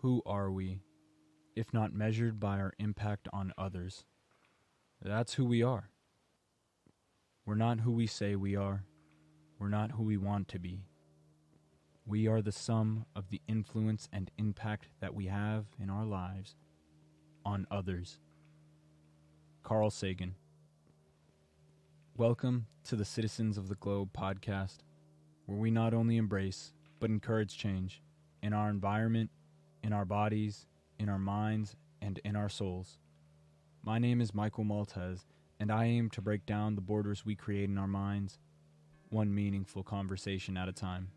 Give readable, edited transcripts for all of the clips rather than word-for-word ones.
Who are we, if not measured by our impact on others? That's who we are. We're not who we say we are. We're not who we want to be. We are the sum of the influence and impact that we have in our lives on others. Carl Sagan. Welcome to the Citizens of the Globe podcast, where we not only embrace, but encourage change in our environment, in our bodies, in our minds, and in our souls. My name is Michael Maltez, and I aim to break down the borders we create in our minds, one meaningful conversation at a time.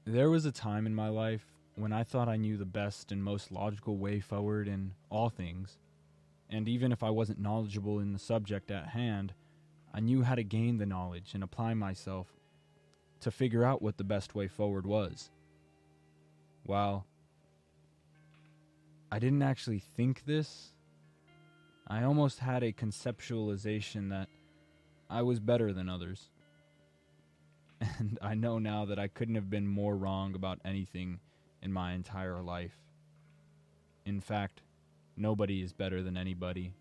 There was a time in my life when I thought I knew the best and most logical way forward in all things, and even if I wasn't knowledgeable in the subject at hand, I knew how to gain the knowledge and apply myself to figure out what the best way forward was. While I didn't actually think this, I almost had a conceptualization that I was better than others. And I know now that I couldn't have been more wrong about anything in my entire life. In fact, nobody is better than anybody.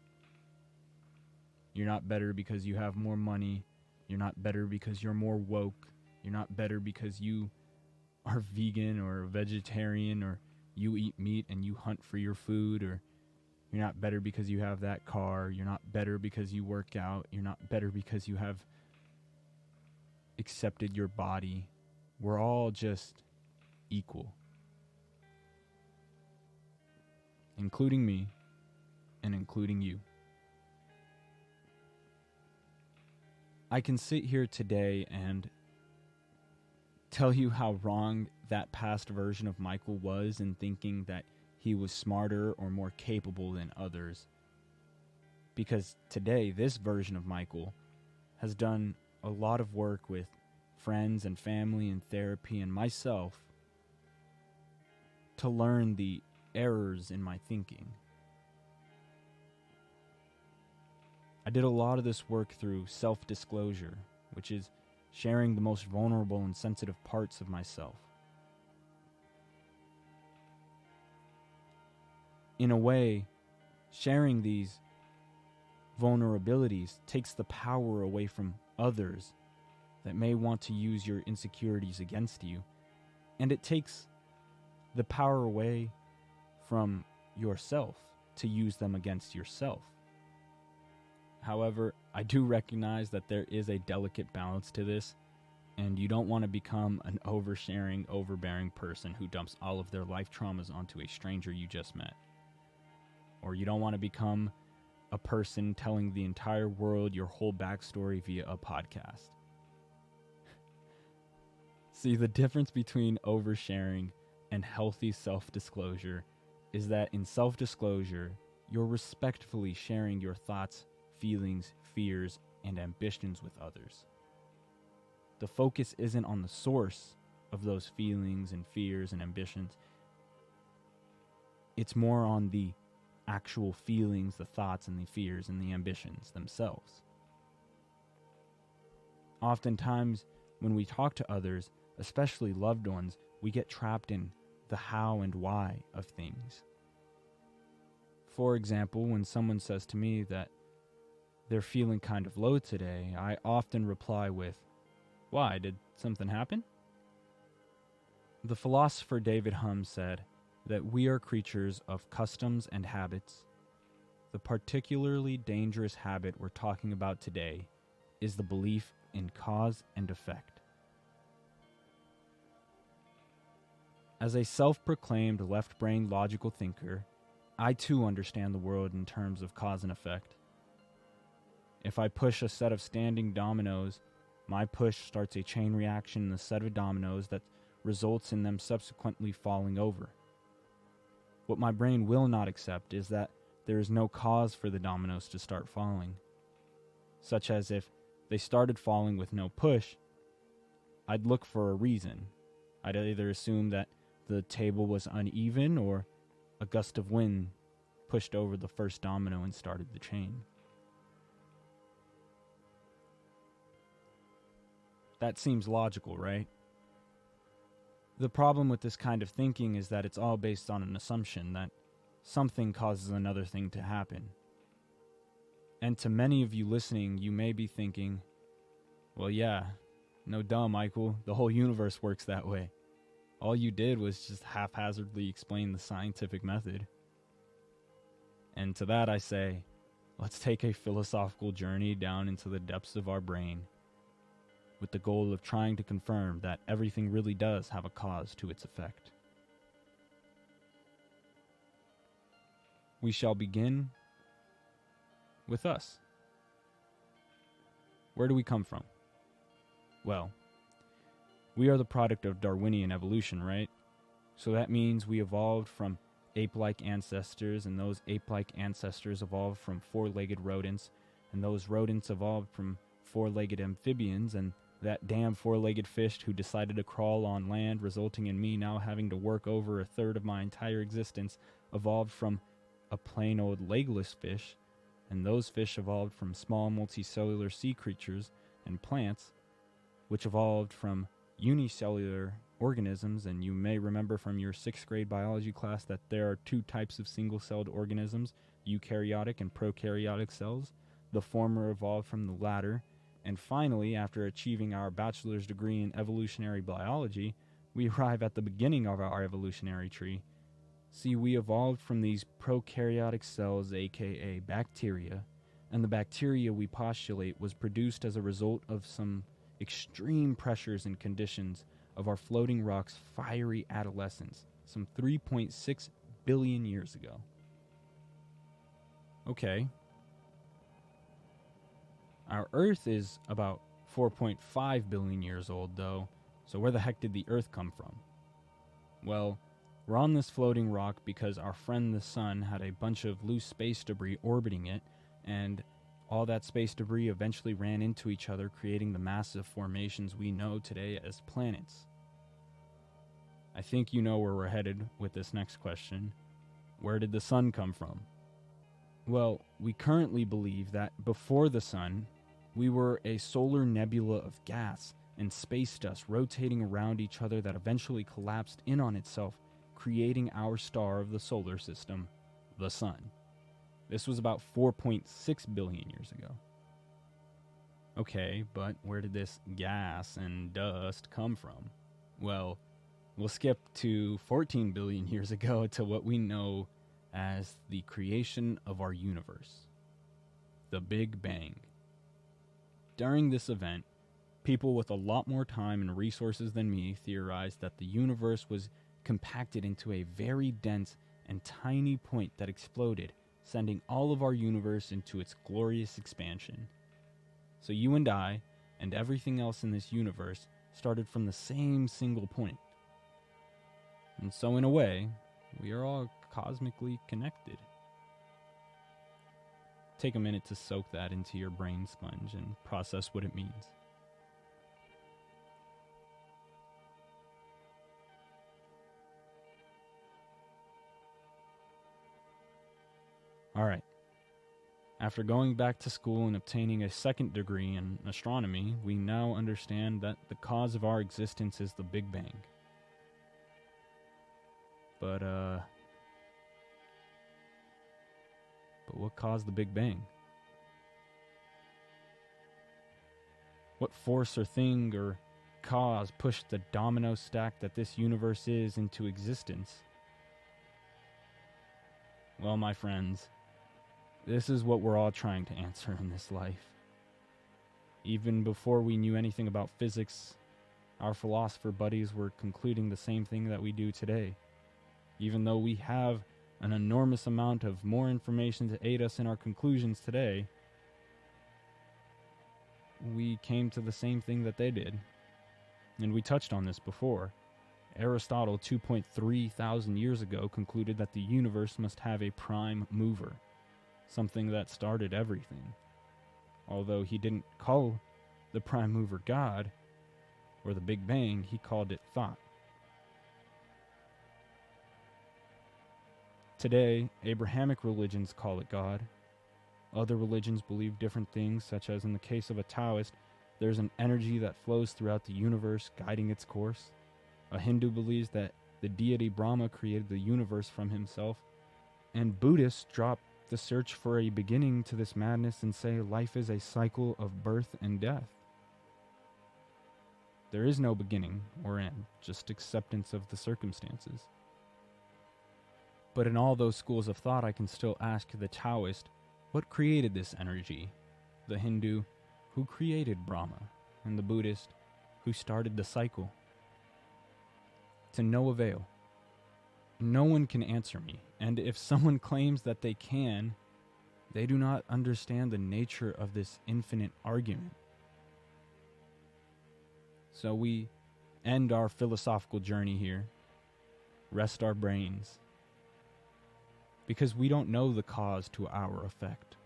You're not better because you have more money. You're not better because you're more woke. You're not better because you are vegan or vegetarian, or you eat meat and you hunt for your food, or you're not better because you have that car. You're not better because you work out. You're not better because you have accepted your body. We're all just equal, including me and including you. I can sit here today and tell you how wrong that past version of Michael was in thinking that he was smarter or more capable than others. Because today, this version of Michael has done a lot of work with friends and family and therapy and myself to learn the errors in my thinking. I did a lot of this work through self-disclosure, which is sharing the most vulnerable and sensitive parts of myself. In a way, sharing these vulnerabilities takes the power away from others that may want to use your insecurities against you, and it takes the power away from yourself to use them against yourself. However, I do recognize that there is a delicate balance to this, and you don't want to become an oversharing, overbearing person who dumps all of their life traumas onto a stranger you just met. Or you don't want to become a person telling the entire world your whole backstory via a podcast. See, the difference between oversharing and healthy self-disclosure is that in self-disclosure, you're respectfully sharing your thoughts, feelings, fears, and ambitions with others. The focus isn't on the source of those feelings and fears and ambitions. It's more on the actual feelings, the thoughts, and the fears and the ambitions themselves. Oftentimes, when we talk to others, especially loved ones, we get trapped in the how and why of things. For example, when someone says to me that they're feeling kind of low today, I often reply with, "Why, did something happen?" The philosopher David Hume said that we are creatures of customs and habits. The particularly dangerous habit we're talking about today is the belief in cause and effect. As a self-proclaimed left-brain logical thinker, I too understand the world in terms of cause and effect. If I push a set of standing dominoes, my push starts a chain reaction in the set of dominoes that results in them subsequently falling over. What my brain will not accept is that there is no cause for the dominoes to start falling, such as if they started falling with no push, I'd look for a reason. I'd either assume that the table was uneven or a gust of wind pushed over the first domino and started the chain. That seems logical, right? The problem with this kind of thinking is that it's all based on an assumption that something causes another thing to happen. And to many of you listening, you may be thinking, well, yeah, no duh, Michael, the whole universe works that way. All you did was just haphazardly explain the scientific method. And to that I say, let's take a philosophical journey down into the depths of our brain with the goal of trying to confirm that everything really does have a cause to its effect. We shall begin with us. Where do we come from? Well, we are the product of Darwinian evolution, right? So that means we evolved from ape-like ancestors, and those ape-like ancestors evolved from four-legged rodents, and those rodents evolved from four-legged amphibians, and that damn four-legged fish who decided to crawl on land, resulting in me now having to work over a third of my entire existence, evolved from a plain old legless fish, and those fish evolved from small multicellular sea creatures and plants, which evolved from unicellular organisms. And you may remember from your 6th grade biology class that there are two types of single-celled organisms, eukaryotic and prokaryotic cells. The former evolved from the latter. And finally, after achieving our bachelor's degree in evolutionary biology, we arrive at the beginning of our evolutionary tree. See, we evolved from these prokaryotic cells, aka bacteria, and the bacteria, we postulate, was produced as a result of some extreme pressures and conditions of our floating rock's fiery adolescence, some 3.6 billion years ago. Okay. Our Earth is about 4.5 billion years old, though, so where the heck did the Earth come from? Well, we're on this floating rock because our friend the Sun had a bunch of loose space debris orbiting it, and all that space debris eventually ran into each other, creating the massive formations we know today as planets. I think you know where we're headed with this next question. Where did the Sun come from? Well, we currently believe that before the Sun, we were a solar nebula of gas and space dust rotating around each other that eventually collapsed in on itself, creating our star of the solar system, the Sun. This was about 4.6 billion years ago. Okay, but where did this gas and dust come from? Well, we'll skip to 14 billion years ago to what we know as the creation of our universe, the Big Bang. During this event, people with a lot more time and resources than me theorized that the universe was compacted into a very dense and tiny point that exploded, sending all of our universe into its glorious expansion. So you and I, and everything else in this universe, started from the same single point. And so in a way, we are all cosmically connected. Take a minute to soak that into your brain sponge and process what it means. Alright. After going back to school and obtaining a 2nd degree in astronomy, we now understand that the cause of our existence is the Big Bang. But what caused the Big Bang? What force or thing or cause pushed the domino stack that this universe is into existence? Well, my friends, this is what we're all trying to answer in this life. Even before we knew anything about physics, our philosopher buddies were concluding the same thing that we do today. Even though we have an enormous amount of more information to aid us in our conclusions today, we came to the same thing that they did. And we touched on this before. Aristotle 2.3 thousand years ago concluded that the universe must have a prime mover, something that started everything. Although he didn't call the prime mover God or the Big Bang, he called it thought. Today, Abrahamic religions call it God. Other religions believe different things, such as in the case of a Taoist, there's an energy that flows throughout the universe guiding its course. A Hindu believes that the deity Brahma created the universe from himself, and Buddhists drop the search for a beginning to this madness and say life is a cycle of birth and death. There is no beginning or end, just acceptance of the circumstances. But in all those schools of thought, I can still ask the Taoist, what created this energy? The Hindu, who created Brahma? And the Buddhist, who started the cycle? To no avail. No one can answer me, and if someone claims that they can, they do not understand the nature of this infinite argument. So we end our philosophical journey here, rest our brains, because we don't know the cause to our effect,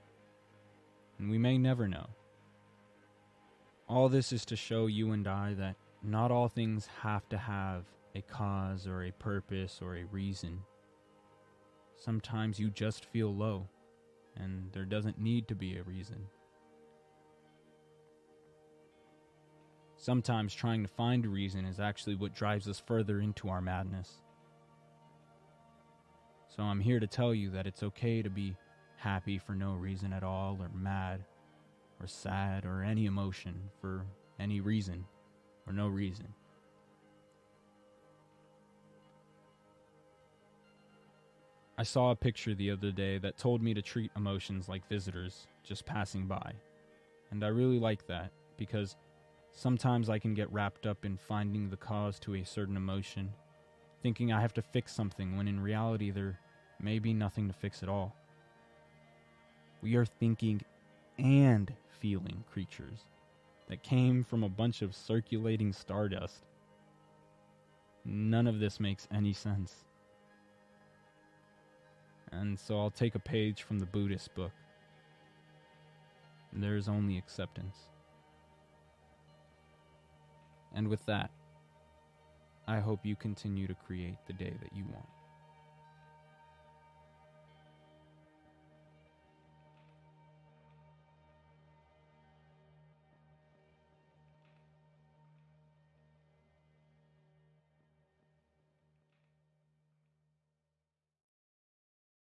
and we may never know. All this is to show you and I that not all things have to have a cause or a purpose or a reason. Sometimes you just feel low, and there doesn't need to be a reason. Sometimes trying to find a reason is actually what drives us further into our madness. So I'm here to tell you that it's okay to be happy for no reason at all, or mad, or sad, or any emotion for any reason, or no reason. I saw a picture the other day that told me to treat emotions like visitors just passing by. And I really like that, because sometimes I can get wrapped up in finding the cause to a certain emotion, thinking I have to fix something when in reality there may be nothing to fix at all. We are thinking and feeling creatures that came from a bunch of circulating stardust. None of this makes any sense. And so I'll take a page from the Buddhist book. There is only acceptance. And with that, I hope you continue to create the day that you want.